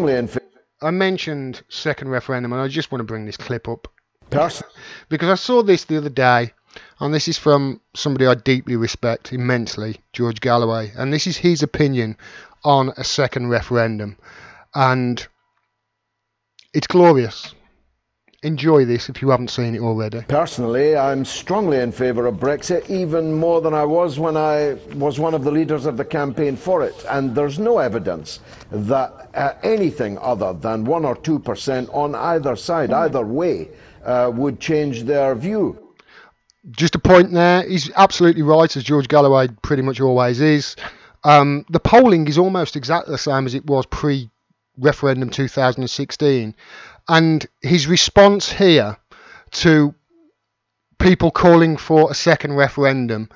I mentioned second referendum, and I just want to bring this clip up because I saw this the other day, and this is from somebody I deeply respect immensely, George Galloway, and this is his opinion on a second referendum, and it's glorious. Enjoy this if you haven't seen it already. Personally, I'm strongly in favour of Brexit, even more than I was when I was one of the leaders of the campaign for it. And there's no evidence that anything other than 1 or 2% on either side, either way, would change their view. Just a point there, he's absolutely right, as George Galloway pretty much always is. The polling is almost exactly the same as it was pre-referendum 2016. And his response here to people calling for a second referendum,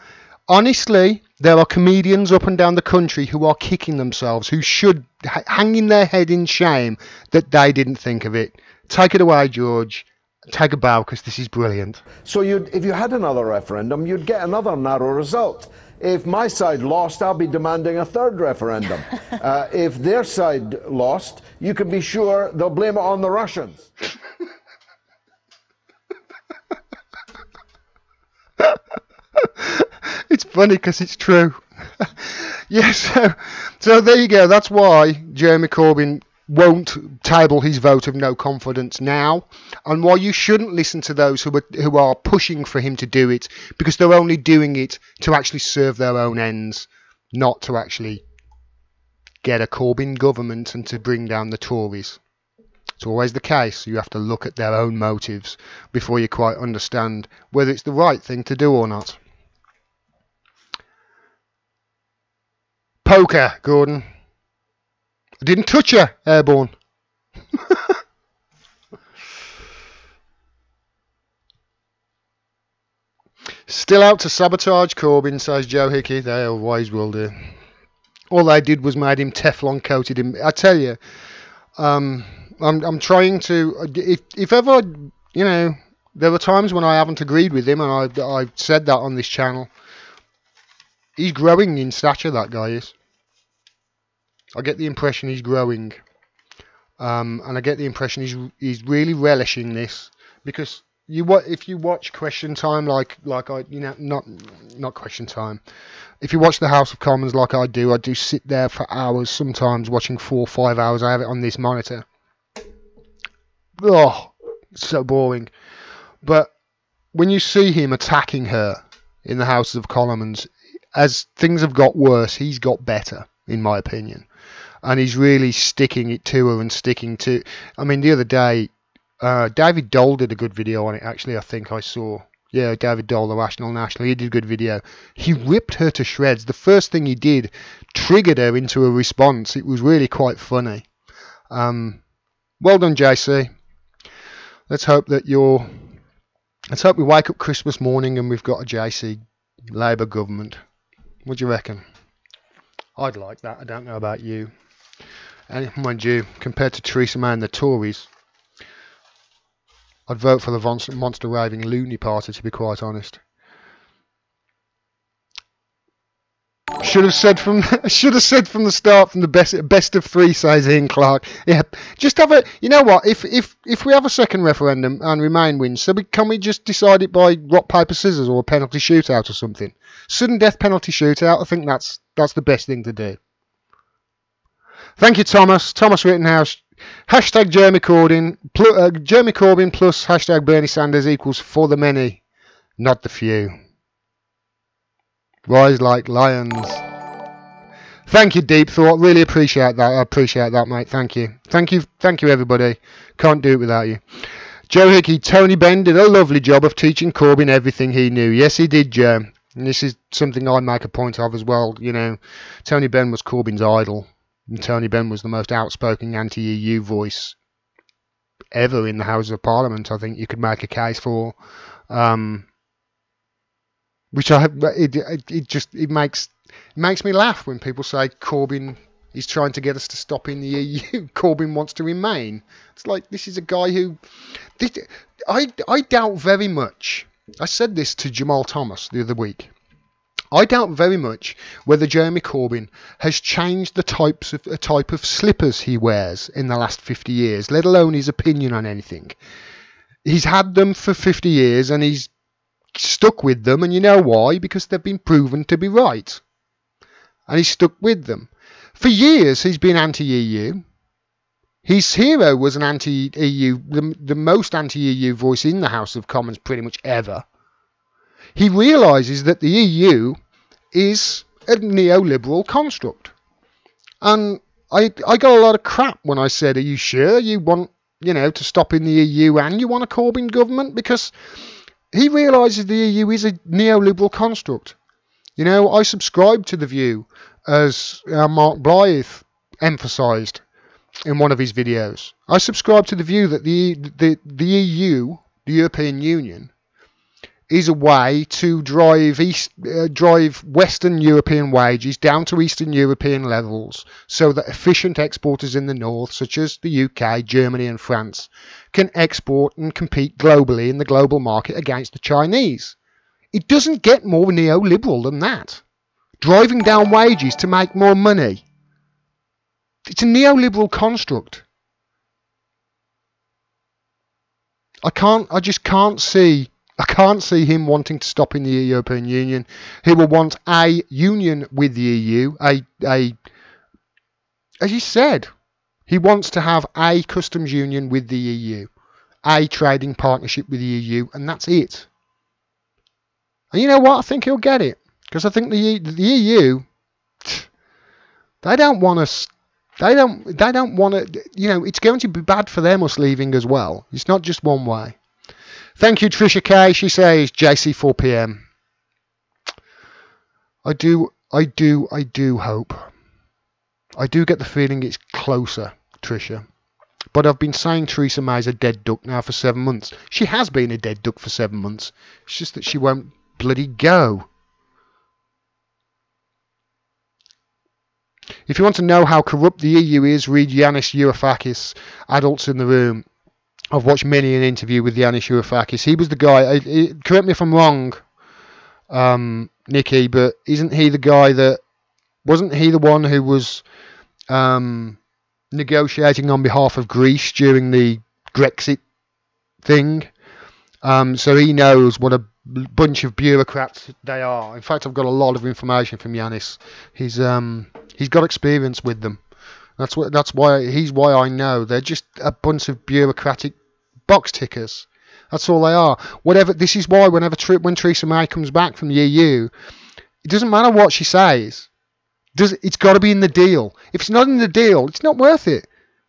honestly, there are comedians up and down the country who are kicking themselves, who should hanging their head in shame that they didn't think of it. Take it away, George. Take a bow, because this is brilliant. So if you had another referendum, you'd get another narrow result. If my side lost, I'll be demanding a third referendum. If their side lost, you can be sure they'll blame it on the Russians. It's funny because it's true. Yes, so there you go. That's why Jeremy Corbyn won't table his vote of no confidence now, and why you shouldn't listen to those who are pushing for him to do it, because they're only doing it to actually serve their own ends, not to actually get a Corbyn government and to bring down the Tories. It's always the case. You have to look at their own motives before you quite understand whether it's the right thing to do or not. Poker, Gordon. I didn't touch her, Airborne. Still out to sabotage Corbyn, says Joe Hickey. They always will do. All they did was made him Teflon coated him. I tell you, I'm trying to. If ever, you know, there were times when I haven't agreed with him, and I've said that on this channel. He's growing in stature, that guy is. I get the impression he's growing, and I get the impression he's really relishing this, because if you watch Question Time like I, you know, not Question Time, if you watch the House of Commons like I do sit there for hours, sometimes watching 4 or 5 hours. I have it on this monitor. Oh, it's so boring. But when you see him attacking her in the House of Commons, as things have got worse, he's got better, in my opinion. And he's really sticking it to her and sticking to... I mean, the other day, David Dole did a good video on it, actually, I think I saw. Yeah, David Dole, the Rational National, he did a good video. He ripped her to shreds. The first thing he did triggered her into a response. It was really quite funny. Well done, JC. Let's hope that Let's hope we wake up Christmas morning and we've got a JC Labour government. What do you reckon? I'd like that. I don't know about you. And mind you, compared to Theresa May and the Tories, I'd vote for the monster raving loony party, to be quite honest. Should have said from the start, from the best of three, says Ian Clark. Yeah, just have a. You know what? If we have a second referendum and Remain wins, so can we just decide it by rock paper scissors or a penalty shootout or something? Sudden death penalty shootout. I think that's the best thing to do. Thank you, Thomas. Thomas Rittenhouse. Hashtag Jeremy Corbyn. Jeremy Corbyn plus hashtag Bernie Sanders equals for the many, not the few. Rise like lions. Thank you, Deep Thought. Really appreciate that. I appreciate that, mate. Thank you. Thank you, everybody. Can't do it without you. Joe Hickey. Tony Benn did a lovely job of teaching Corbyn everything he knew. Yes, he did, Joe. And this is something I make a point of as well. You know, Tony Benn was Corbyn's idol. And Tony Benn was the most outspoken anti-EU voice ever in the Houses of Parliament, I think you could make a case for. Which it makes me laugh when people say Corbyn is trying to get us to stop in the EU. Corbyn wants to remain. It's like, this is a guy who... I doubt very much... I said this to Jamal Thomas the other week. I doubt very much whether Jeremy Corbyn has changed the type of slippers he wears in the last 50 years, let alone his opinion on anything. He's had them for 50 years and he's stuck with them, and you know why? Because they've been proven to be right. And he's stuck with them. For years he's been anti-EU. His hero was an anti-EU, the most anti-EU voice in the House of Commons pretty much ever. He realises that the EU is a neoliberal construct. And I got a lot of crap when I said, are you sure you want, to stop in the EU and you want a Corbyn government? Because he realises the EU is a neoliberal construct. I subscribe to the view, as Mark Blyth emphasised in one of his videos. I subscribe to the view that the EU, the European Union, is a way to drive Western European wages down to Eastern European levels so that efficient exporters in the north, such as the UK, Germany and France, can export and compete globally in the global market against the Chinese. It doesn't get more neoliberal than that. Driving down wages to make more money. It's a neoliberal construct. I just can't see him wanting to stop in the European Union. He will want a union with the EU. As he said, he wants to have a customs union with the EU, a trading partnership with the EU, and that's it. And you know what? I think he'll get it, because I think the EU, they don't want us. They don't want to. It's going to be bad for them us leaving as well. It's not just one way. Thank you, Trisha K. She says JC 4 PM. I do hope. I do get the feeling it's closer, Trisha. But I've been saying Theresa May's a dead duck now for 7 months. She has been a dead duck for 7 months. It's just that she won't bloody go. If you want to know how corrupt the EU is, read Yanis Varoufakis, Adults in the Room. I've watched many an interview with Yanis Varoufakis. He was the guy, correct me if I'm wrong, Nikki, but isn't he the guy that, wasn't he the one who was negotiating on behalf of Greece during the Brexit thing? So he knows what a bunch of bureaucrats they are. In fact, I've got a lot of information from Yanis. He's got experience with them. That's why I know they're just a bunch of bureaucratic box tickers. That's all they are. This is why when Theresa May comes back from the EU, it doesn't matter what she says. It's got to be in the deal. If it's not in the deal, it's not worth it.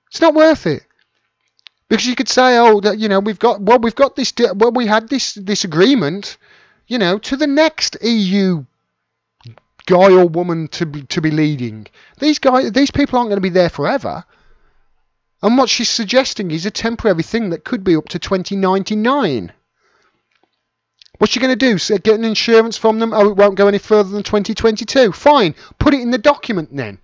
It's not worth it. Because you could say, we had this agreement, to the next EU guy or woman to be leading. These people aren't going to be there forever. And what she's suggesting is a temporary thing that could be up to 2099. What's she going to do? Get an insurance from them? Oh, it won't go any further than 2022. Fine. Put it in the document then.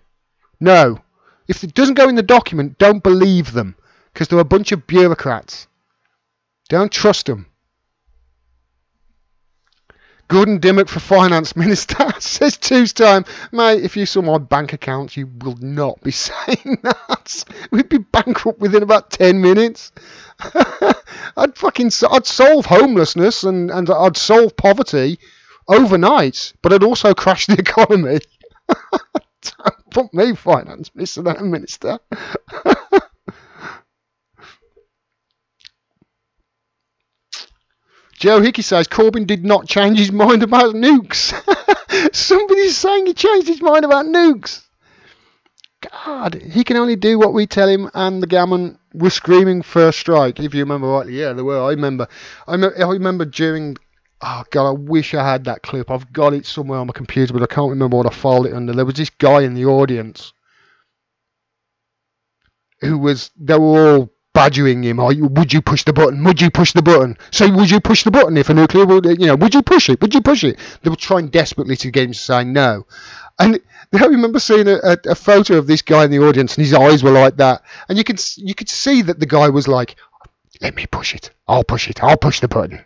No. If it doesn't go in the document, don't believe them. Because they're a bunch of bureaucrats. Don't trust them. Gordon Dimmack for Finance Minister says Two's time. Mate, if you saw my bank account, you will not be saying that. We'd be bankrupt within about 10 minutes. I'd solve homelessness and I'd solve poverty overnight, but I'd also crash the economy. Don't put me Finance Minister. Joe Hickey says Corbyn did not change his mind about nukes. Somebody's saying he changed his mind about nukes. God, he can only do what we tell him, and the gammon were screaming first strike, if you remember rightly. Yeah, they were. I remember during... Oh, God, I wish I had that clip. I've got it somewhere on my computer, but I can't remember what I filed it under. There was this guy in the audience they were all badgering him. Would you push the button? Would you push the button? So would you push the button if a nuclear, would you push it? Would you push it? They were trying desperately to get him to say no. And I remember seeing a photo of this guy in the audience, and his eyes were like that. And you could see that the guy was like, let me push it. I'll push it. I'll push the button.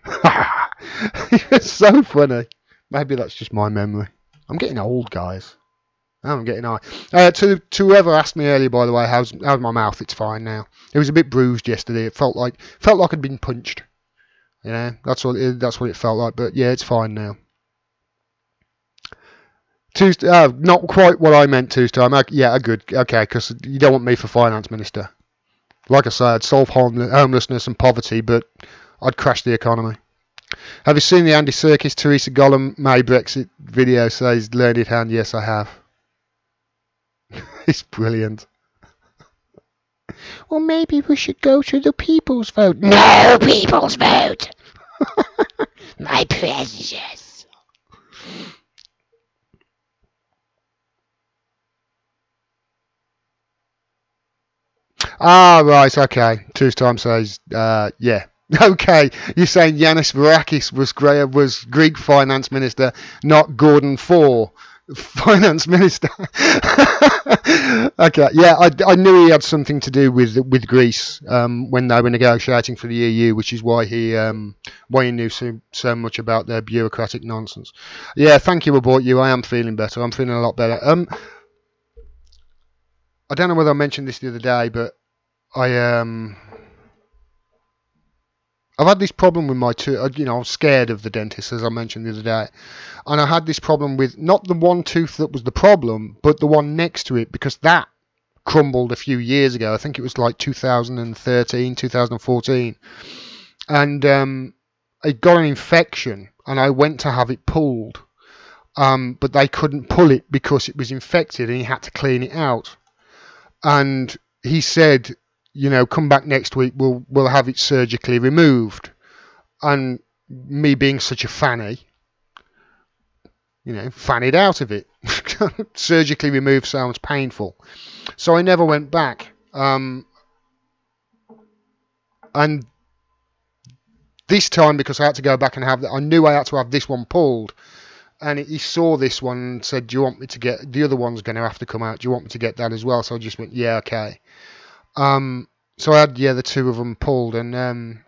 It's so funny. Maybe that's just my memory. I'm getting old, guys. I'm getting old. To whoever asked me earlier, by the way, how's my mouth? It's fine now. It was a bit bruised yesterday. It felt like I'd been punched. That's what it felt like. But yeah, it's fine now. Not quite what I meant Tuesday. Yeah, good. Okay, because you don't want me for Finance Minister. Like I say, I'd solve homelessness and poverty, but I'd crash the economy. Have you seen the Andy Serkis, Theresa Gollum, May Brexit video? Says Learned Hand. Yes, I have. It's brilliant. Well, maybe we should go to the people's vote. No people's vote. My precious. Ah, right, okay. Two times says, yeah. Okay, you're saying Yanis Varoufakis was Greek finance minister, not Gordon Four, finance minister. Okay, yeah, I knew he had something to do with Greece when they were negotiating for the EU, which is why he knew so much about their bureaucratic nonsense. Yeah, thank you, Abort You. I am feeling better. I'm feeling a lot better. I don't know whether I mentioned this the other day, but I've had this problem with my tooth. I was scared of the dentist, as I mentioned the other day. And I had this problem with not the one tooth that was the problem, but the one next to it, because that crumbled a few years ago. I think it was like 2013, 2014. And it got an infection, and I went to have it pulled. But they couldn't pull it because it was infected, and he had to clean it out. And he said, come back next week, we'll have it surgically removed. And me being such a fanny, fannied out of it. Surgically removed sounds painful. So I never went back. And this time, because I had to go back and have that, I knew I had to have this one pulled. And he saw this one and said, do you want me to get, the other one's going to have to come out, do you want me to get that as well? So I just went, yeah, okay. So I had, the two of them pulled, and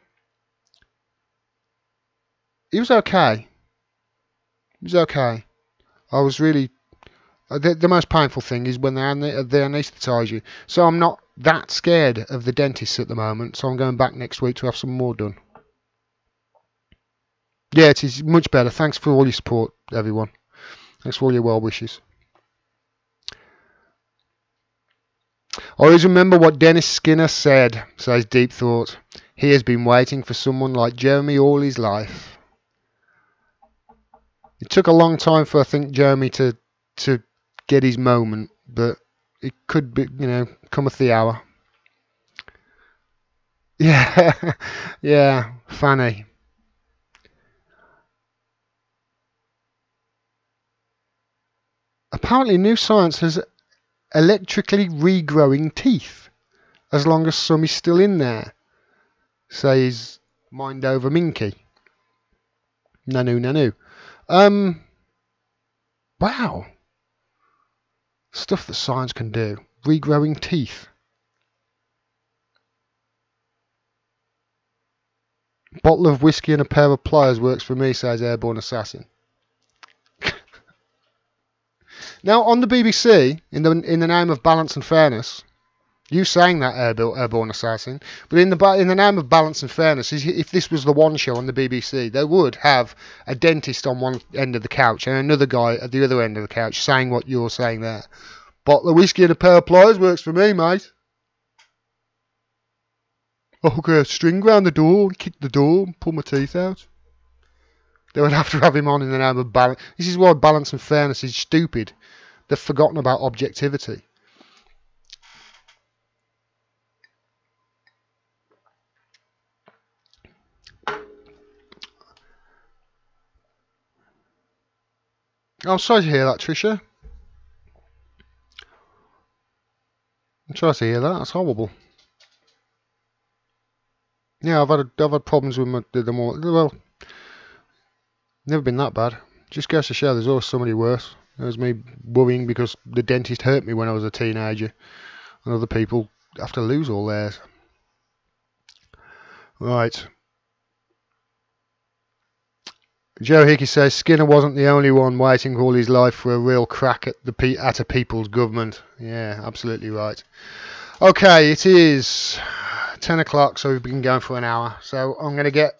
it was okay. It was okay. I was really... The most painful thing is when they anaesthetise you. So I'm not that scared of the dentist at the moment, so I'm going back next week to have some more done. Yeah, it is much better. Thanks for all your support, everyone. Thanks for all your well wishes. I always remember what Dennis Skinner said, says Deep Thought. He has been waiting for someone like Jeremy all his life. It took a long time for, I think, Jeremy to get his moment, but it could be, cometh the hour. Yeah, yeah, funny. Apparently, new science has electrically regrowing teeth, as long as some is still in there, says Mind Over Minky. Nanu. Wow. Stuff that science can do. Regrowing teeth. Bottle of whiskey and a pair of pliers works for me, says Airborne Assassin. Now, on the BBC, in the name of balance and fairness, you saying that, Airborne Assassin, but in the name of balance and fairness, if this was the one show on the BBC, they would have a dentist on one end of the couch and another guy at the other end of the couch saying what you're saying there. Bottle of whiskey and a pair of pliers works for me, mate. I'll get a string round the door, kick the door, and pull my teeth out. They would have to have him on in the name of balance. This is why balance and fairness is stupid. They've forgotten about objectivity. I'm sorry to hear that, Tricia. I'm sorry to hear that. That's horrible. Yeah, I've had problems with them all. Well, never been that bad. Just goes to show there's always somebody worse. There's me worrying because the dentist hurt me when I was a teenager, and other people have to lose all theirs. Right. Joe Hickey says Skinner wasn't the only one waiting all his life for a real crack at a people's government. Yeah, absolutely right. Okay, it is 10 o'clock, so we've been going for an hour. So I'm going to get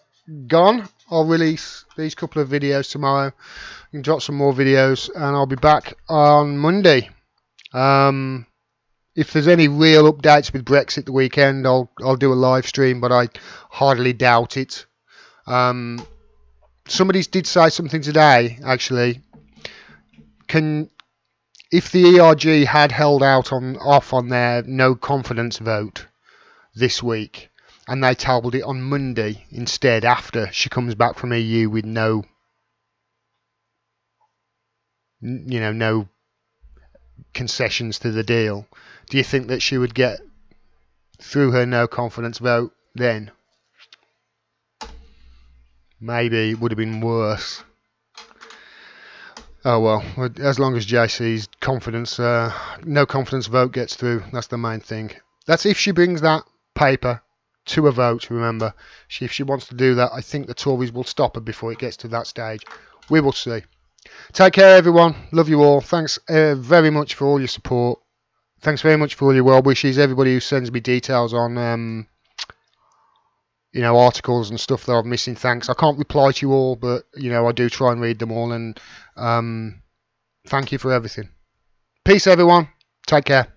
gone. I'll release these couple of videos tomorrow. You can drop some more videos, and I'll be back on Monday. if there's any real updates with Brexit the weekend, I'll do a live stream, but I hardly doubt it. Somebody did say something today, actually. If the ERG had held off on their no confidence vote this week, and they tabled it on Monday instead after she comes back from EU with no concessions to the deal, do you think that she would get through her no confidence vote then? Maybe it would have been worse. Oh well, as long as JC's no confidence vote gets through, that's the main thing. That's if she brings that paper to a vote, remember. If she wants to do that, I think the Tories will stop her before it gets to that stage. We will see. Take care, everyone. Love you all. Thanks very much for all your support. Thanks very much for all your well wishes. Everybody who sends me details on articles and stuff that I'm missing, thanks. I can't reply to you all, but I do try and read them all, and thank you for everything. Peace, everyone. Take care.